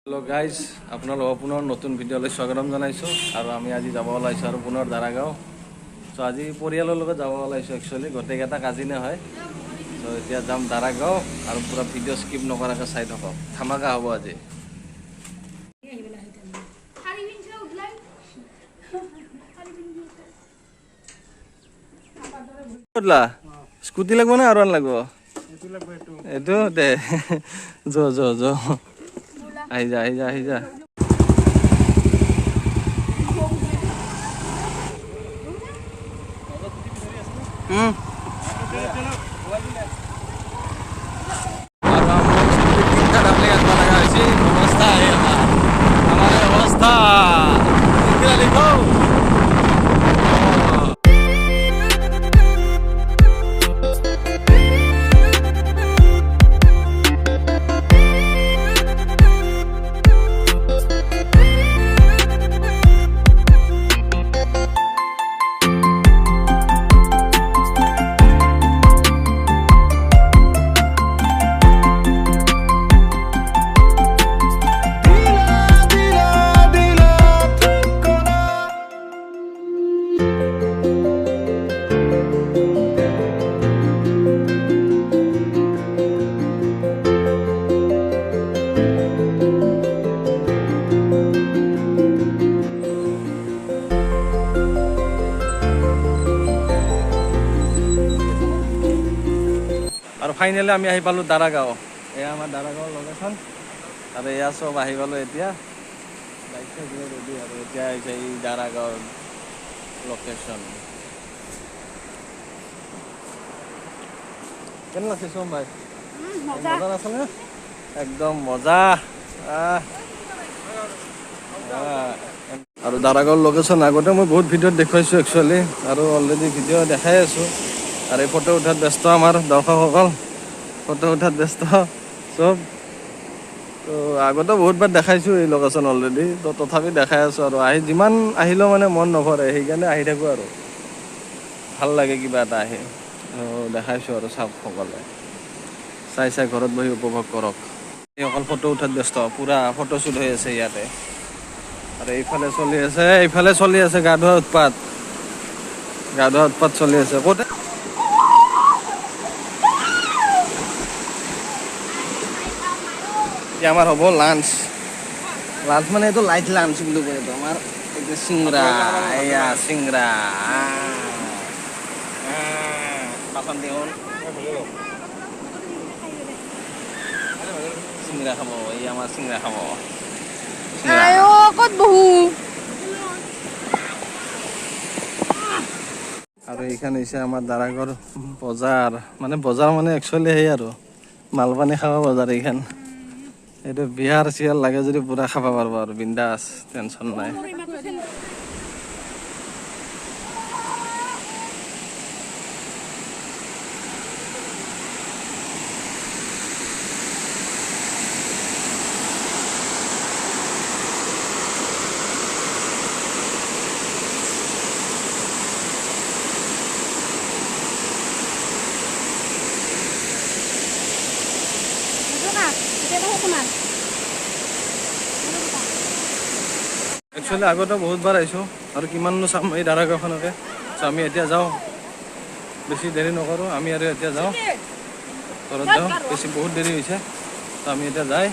hello guys আপোনালোকক পুনৰ নতুন ভিডিঅ'লৈ স্বাগতম জনাইছোঁ আৰু আমি আজি যাব ওলাইছোঁ আৰু পুনৰ দাৰাগাঁও চ' আজি পৰিয়ালৰ লগত যাব ওলাইছোঁ একচুৱেলি গোটেইকেইটা কাজিনে হয় চ' এতিয়া যাম দাৰাগাঁও আৰু পুৰা ভিডিঅ' স্কিপ নকৰাকৈ চাই থাকক ধামাকা হ'ব আজি স্কুটি লাগিব নে আৰু আন লাগিব এইটো দে য আহি যা আৰু ফাইনেলি আমি আহি পালোঁ দাৰাগাঁও এয়া আমাৰ দাৰাগাঁৱৰ লোকেশ্যন আৰু এয়া চব আহি পালোঁ এতিয়া বাইক ৰেডি আৰু এতিয়া আহিছে এই দাৰাগাঁৱৰ লোকেশ্যন কেনে লাগছে চোন ভাই মজা আছেনে একদম মজা আৰু দাৰাগাঁৱৰ লোকেশ্যন আগতে মই বহুত ভিডিঅ'ত দেখুৱাইছোঁ একচুৱেলি আৰু অলৰেডি ভিডিঅ' দেখাই আছোঁ আৰু এই ফটো উঠাত ব্যস্ত আমাৰ দৰ্শকসকল ফটো উঠাত ব্যস্ত চব তো আগতে বহুতবাৰ দেখাইছোঁ এই লোকেশ্যন অলৰেডি তো তথাপি দেখাই আছোঁ আৰু যিমান আহিলেও মানে মন নভৰে সেইকাৰণে আহি থাকোঁ আৰু ভাল লাগে কিবা এটা আহি দেখাইছোঁ আৰু চাওক সকলে চাই ঘৰত বহি উপভোগ কৰক এই অকল ফটো উঠাত ব্যস্ত পূৰা ফটোশ্বুট হৈ আছে ইয়াতে আৰু এইফালে চলি আছে গা ধোৱা উৎপাত চলি আছে ক'তে আমাৰ হ'ব লাঞ্চ মানে এইটো লাইট লাঞ্চ বুলি কয় এইটো আমাৰ এইটো চিংৰা এয়া চিংৰা বাচন দিওঁ চিংৰা খাব এই আমাৰ চিংৰা খাব ক'ত বহু আৰু এইখান হৈছে আমাৰ দাৰাগাঁৱৰ বজাৰ মানে একচুৱেলি সেই আৰু মালপানী খাব বজাৰ এইখান এইটো বিহাৰ চিহাৰ লাগে যদি পুৰা খাব পাৰিব আৰু বিন্দাছ টেনশ্যন নাই একচুৱেলি আগতে বহুতবাৰ আহিছোঁ আৰু কিমাননো চাম এই দাৰাগাঁওখনকে চ' আমি এতিয়া যাওঁ বেছি দেৰি নকৰোঁ আমি আৰু এতিয়া যাওঁ ঘৰত যাওঁ বহুত দেৰি হৈছে ত' আমি এতিয়া যাই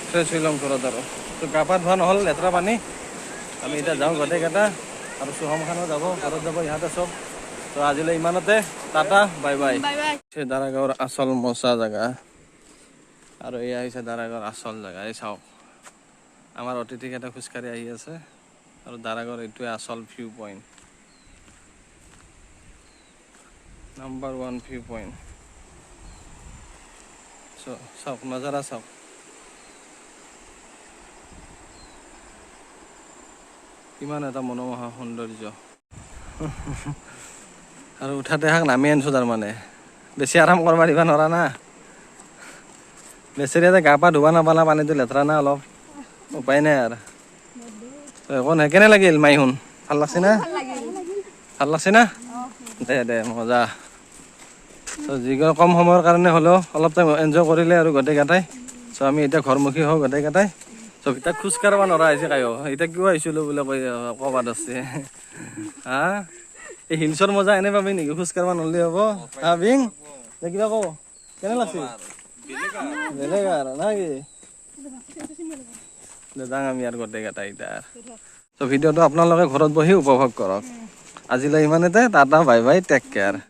ফ্ৰেছ হৈ ল'ম ঘৰত আৰু ত' গা পা ধোৱা নহ'ল লেতেৰা পানী আমি এতিয়া যাওঁ গোটেইকেইটা আৰু চুহমখানো যাব ঘৰত যাব ইহঁতে চব ত' আজিলৈ ইমানতে টাটা বাই বাই দাৰাগাঁৱৰ আচল মজা জেগা আৰু এয়া হৈছে দাৰাগাঁৱৰ আচল জেগা এই চাওক আমাৰ অতিথিকেইটা খোজকাঢ়ি আহি আছে আৰু দাৰাগাঁৱৰ এইটোৱে আচল view point number 1 view point চাওক নজাৰা চাওক কিমান এটা মনোমোহা সৌন্দৰ্য আৰু উঠাতে হাক নামি আনিছোঁ তাৰমানে বেছি আৰাম কৰিব দিবা নোৱাৰা না বেচেৰিয়াতে গা পা ধুবা নাপালা পানীটো লেতেৰা না অলপ উপায় নাই আৰু একো নাই কেনে লাগিল মাইহুন ভাল লাগছে না ভাল লাগছে না দে মজা যিকোনো কম সময়ৰ কাৰণে হ'লেও অলপ টাইম এনজয় কৰিলে আৰু গোটেইকেইটাই চ' আমি এতিয়া ঘৰমুখী হওঁ গোটেইকেইটাই চ' এতিয়া খোজ কাঢ়িব নোৱাৰা হৈছে কায়ো এতিয়া কিয় আহিছিলোঁ বোলে ক'বাত আছে হা এই হিলছৰ মজা এনে পাবি নেকি খোজ কাঢ়িব নললে হ'ব হা বিং কিবা কওঁ কেনে লাগছে বেলেগ আৰু না কি যাওঁ আমি আৰু গোটেইকেইটাই এতিয়া চ' ভিডিঅ'টো আপোনালোকে ঘৰত বহি উপভোগ কৰক আজিলৈ ইমানতে tata bye bye take care